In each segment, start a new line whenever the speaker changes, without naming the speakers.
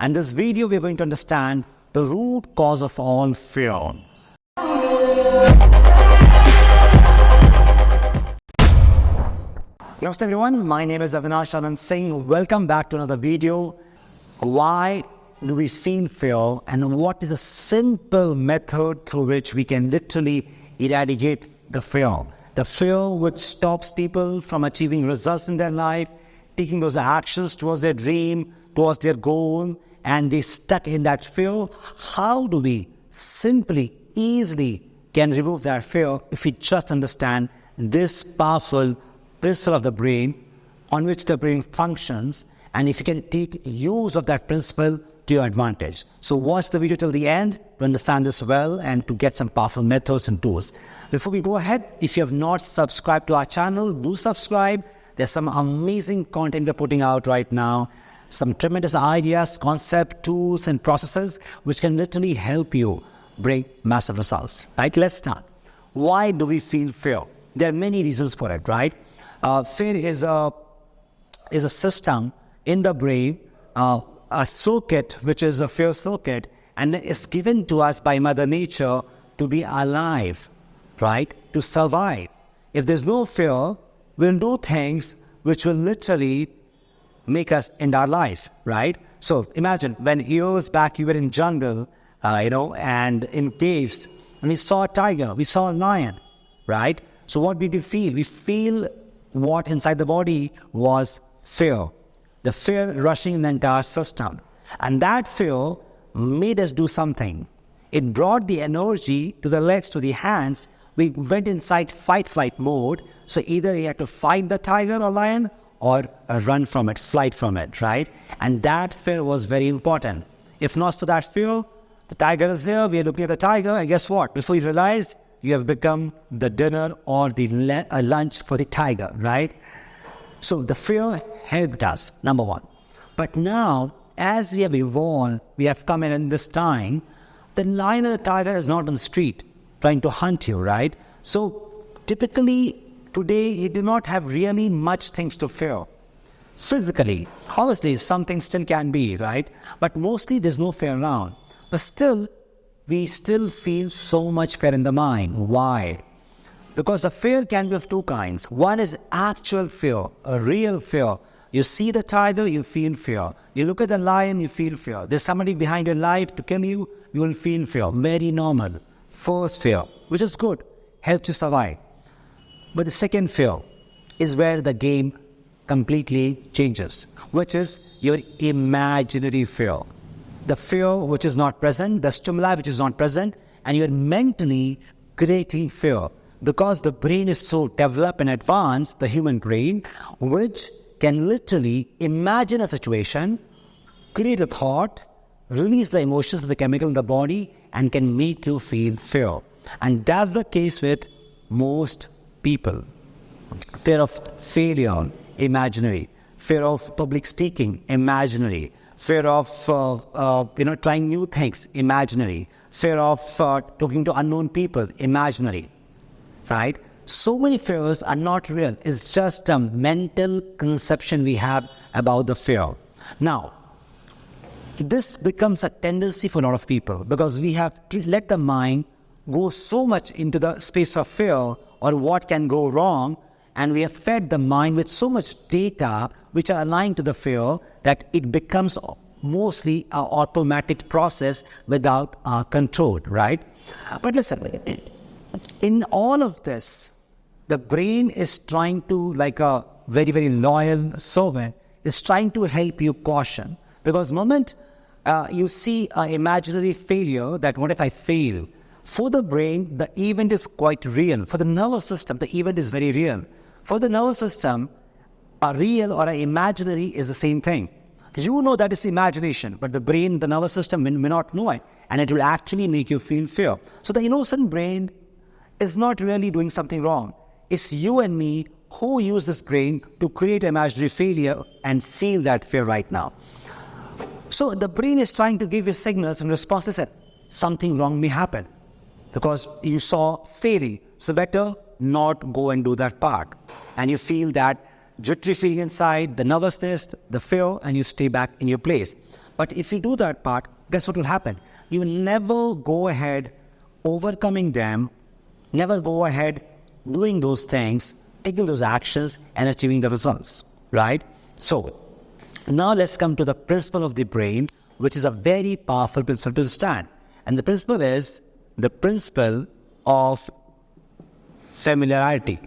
And this video, we're going to understand the root cause of all fear. Namaste everyone, my name is Avinash Anand Singh. Welcome back to another video. Why do we feel fear, and what is a simple method through which we can literally eradicate the fear? The fear which stops people from achieving results in their life, taking those actions towards their dream, towards their goal, and they stuck in that fear. How do we simply, easily can remove that fear if we just understand this powerful principle of the brain on which the brain functions, and if you can take use of that principle to your advantage. So watch the video till the end to understand this well and to get some powerful methods and tools. Before we go ahead, if you have not subscribed to our channel, do subscribe. There's some amazing content we're putting out right now. Some tremendous ideas, concept, tools and processes which can literally help you bring massive results. Right, let's start. Why do we feel fear? There are many reasons for it, right? Fear is a system in the brain, a circuit which is a fear circuit, and it's given to us by Mother Nature to be alive, right? To survive. If there's no fear, we'll do things which will literally make us end our life, right? So imagine when years back you were in jungle, and in caves, and we saw a tiger, we saw a lion, right? So what did we feel? We feel what inside the body was fear. The fear rushing in the entire system. And that fear made us do something. It brought the energy to the legs, to the hands. We went inside fight-flight mode. So either we had to fight the tiger or lion or run from it, flight from it, right? And that fear was very important. If not for that fear, the tiger is here, we are looking at the tiger, and guess what? Before you realize, you have become the dinner or the lunch for the tiger, right? So the fear helped us, number one. But now, as we have evolved, we have come in this time, the lion or the tiger is not on the street trying to hunt you, right? So typically, today, you do not have really much things to fear. Physically, obviously, some things still can be, right? But mostly, there's no fear around. But still, we still feel so much fear in the mind. Why? Because the fear can be of two kinds. One is actual fear, a real fear. You see the tiger, you feel fear. You look at the lion, you feel fear. There's somebody behind your life to kill you, you will feel fear. Very normal. First fear, which is good, helps you survive. But the second fear is where the game completely changes, which is your imaginary fear. The fear which is not present, the stimuli which is not present, and you're mentally creating fear because the brain is so developed and advanced, the human brain, which can literally imagine a situation, create a thought, release the emotions of the chemical in the body, and can make you feel fear. And that's the case with most people. Fear of failure, imaginary. Fear of public speaking, imaginary. Fear of trying new things, imaginary. Fear of talking to unknown people, imaginary. Right? So many fears are not real. It's just a mental conception we have about the fear. Now, this becomes a tendency for a lot of people because we have to let the mind go so much into the space of fear or what can go wrong, and we have fed the mind with so much data which are aligned to the fear that it becomes mostly an automatic process without our control, right? But listen, in all of this, the brain is trying to, like a very, very loyal servant, is trying to help you caution. Because the moment you see an imaginary failure, that what if I fail? For the brain, the event is quite real. For the nervous system, the event is very real. For the nervous system, a real or an imaginary is the same thing. You know that it's imagination, but the brain, the nervous system may not know it, and it will actually make you feel fear. So the innocent brain is not really doing something wrong. It's you and me who use this brain to create imaginary failure and feel that fear right now. So the brain is trying to give you signals in response to that something wrong may happen because you saw failing. So better not go and do that part. And you feel that jittery feeling inside, the nervousness, the fear, and you stay back in your place. But if you do that part, guess what will happen? You will never go ahead overcoming them, never go ahead doing those things, taking those actions and achieving the results, right? So now let's come to the principle of the brain, which is a very powerful principle to understand. And the principle is the principle of familiarity.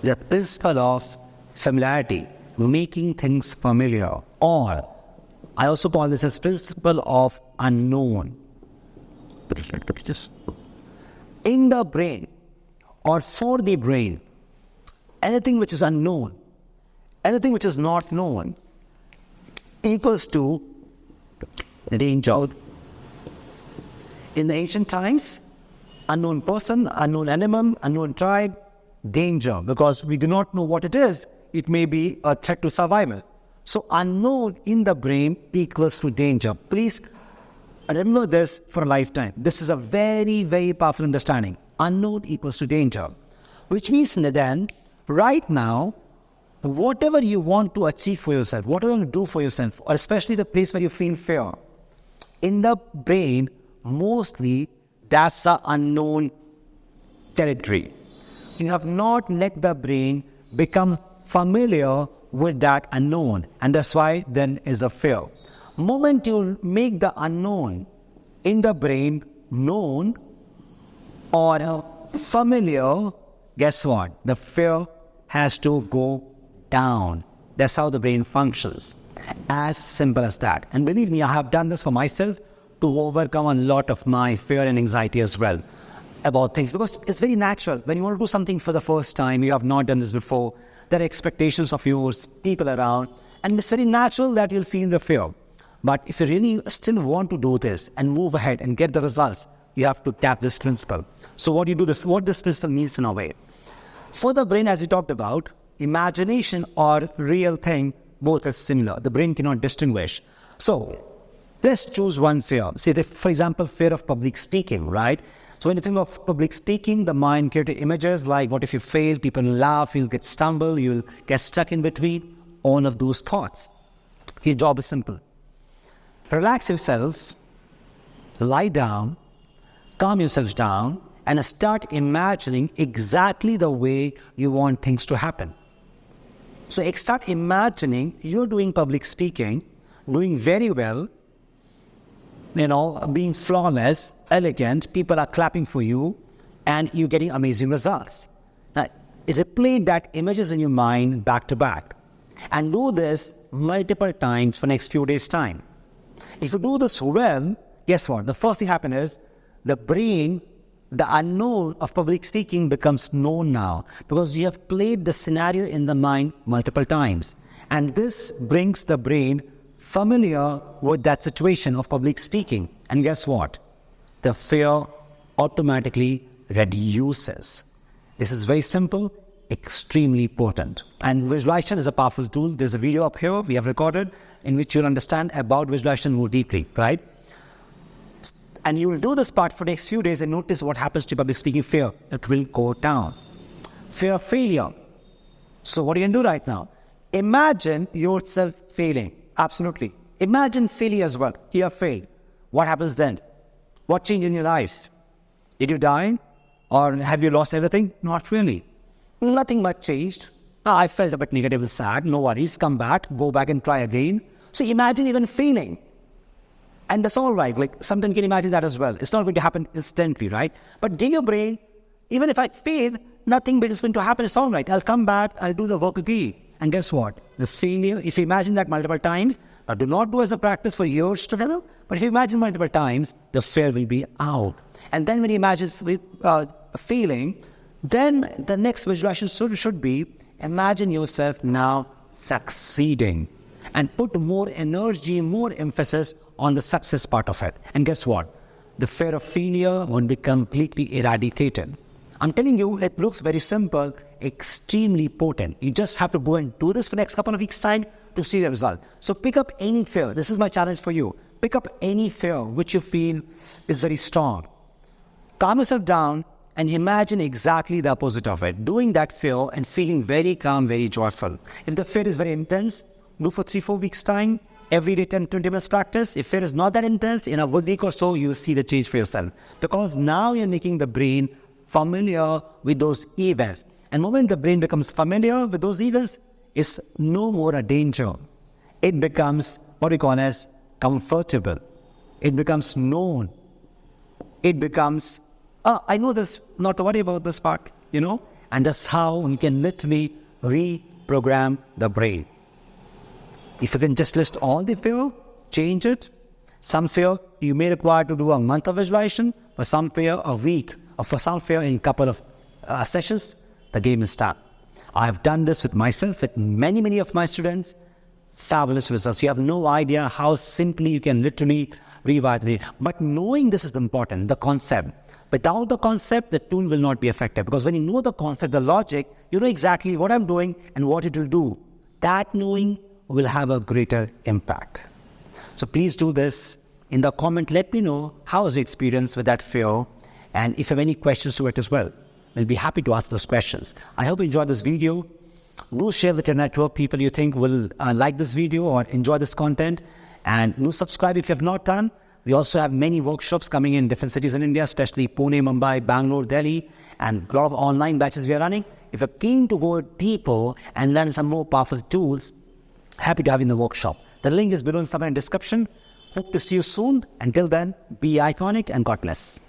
The principle of familiarity, making things familiar, or I also call this as principle of unknown. In the brain or for the brain, anything which is unknown, anything which is not known equals to danger. In the ancient times, unknown person, unknown animal, unknown tribe, danger, because we do not know what it is. It may be a threat to survival. So unknown in the brain equals to danger. Please remember this for a lifetime. This is a very, very powerful understanding. Unknown equals to danger. Which means then, right now, whatever you want to achieve for yourself, whatever you want to do for yourself, or especially the place where you feel fear, in the brain, mostly that's an unknown territory. You have not let the brain become familiar with that unknown, and that's why then is a fear. Moment you make the unknown in the brain known or familiar, guess what? The fear has to go down. That's how the brain functions. As simple as that. And believe me, I have done this for myself to overcome a lot of my fear and anxiety as well about things, because it's very natural. When you want to do something for the first time, you have not done this before, there are expectations of yours, people around, and it's very natural that you'll feel the fear. But if you really still want to do this and move ahead and get the results, you have to tap this principle. So what this principle means in a way. For the brain, as we talked about, imagination or real thing, both are similar. The brain cannot distinguish. So let's choose one fear. Say, for example, fear of public speaking, right? So when you think of public speaking, the mind creates images like, what if you fail? People laugh, you'll get stumbled, you'll get stuck in between. All of those thoughts. Your job is simple. Relax yourself, lie down, calm yourself down, and start imagining exactly the way you want things to happen. So start imagining you're doing public speaking, doing very well, being flawless, elegant, people are clapping for you, and you're getting amazing results. Now, replay that images in your mind back to back, and do this multiple times for next few days' time. If you do this well, guess what? The first thing happens is the brain, the unknown of public speaking becomes known now, because you have played the scenario in the mind multiple times. And this brings the brain familiar with that situation of public speaking. And guess what? The fear automatically reduces. This is very simple, extremely potent. And visualization is a powerful tool. There's a video up here we have recorded in which you'll understand about visualization more deeply, right? And you will do this part for the next few days and notice what happens to public speaking fear. It will go down. Fear of failure. So what are you going to do right now? Imagine yourself failing. Absolutely. Imagine failing as well. You have failed. What happens then? What changed in your life? Did you die? Or have you lost everything? Not really. Nothing much changed. I felt a bit negative and sad. No worries. Come back. Go back and try again. So imagine even failing. And that's all right. Like sometimes you can imagine that as well. It's not going to happen instantly, right? But give your brain, even if I fail, nothing big is going to happen. It's all right. I'll come back. I'll do the work again. And guess what? The failure, if you imagine that multiple times, do not do as a practice for years together, but if you imagine multiple times, the fear will be out. And then when you imagine failing, then the next visualization should be, imagine yourself now succeeding. And put more energy, more emphasis on the success part of it. And guess what? The fear of failure won't be completely eradicated. I'm telling you, it looks very simple, extremely potent. You just have to go and do this for the next couple of weeks' time to see the result. So pick up any fear. This is my challenge for you. Pick up any fear which you feel is very strong. Calm yourself down and imagine exactly the opposite of it. Doing that fear and feeling very calm, very joyful. If the fear is very intense, do for 3-4 weeks time, every day 10-20 minutes practice. If it is not that intense, in a week or so, you will see the change for yourself. Because now you're making the brain familiar with those events. And the moment the brain becomes familiar with those events, it's no more a danger. It becomes what we call as comfortable. It becomes known. It becomes, I know this, not to worry about this part, And that's how you can literally reprogram the brain. If you can just list all the fear, change it. Some fear you may require to do a month of visualization, for some fear a week, or for some fear in a couple of sessions, the game is done. I've done this with myself, with many of my students. Fabulous results. You have no idea how simply you can literally rewire the brain. But knowing this is important, the concept. Without the concept, the tool will not be effective. Because when you know the concept, the logic, you know exactly what I'm doing and what it will do. That knowing will have a greater impact. So please do this. In the comment, let me know how was your experience with that fear, and if you have any questions to it as well. We'll be happy to ask those questions. I hope you enjoyed this video. Do share with your network people you think will like this video or enjoy this content. And do subscribe if you have not done. We also have many workshops coming in different cities in India, especially Pune, Mumbai, Bangalore, Delhi, and a lot of online batches we are running. If you're keen to go deeper and learn some more powerful tools, happy to have you in the workshop. The link is below in the description. Hope to see you soon. Until then, be iconic and God bless.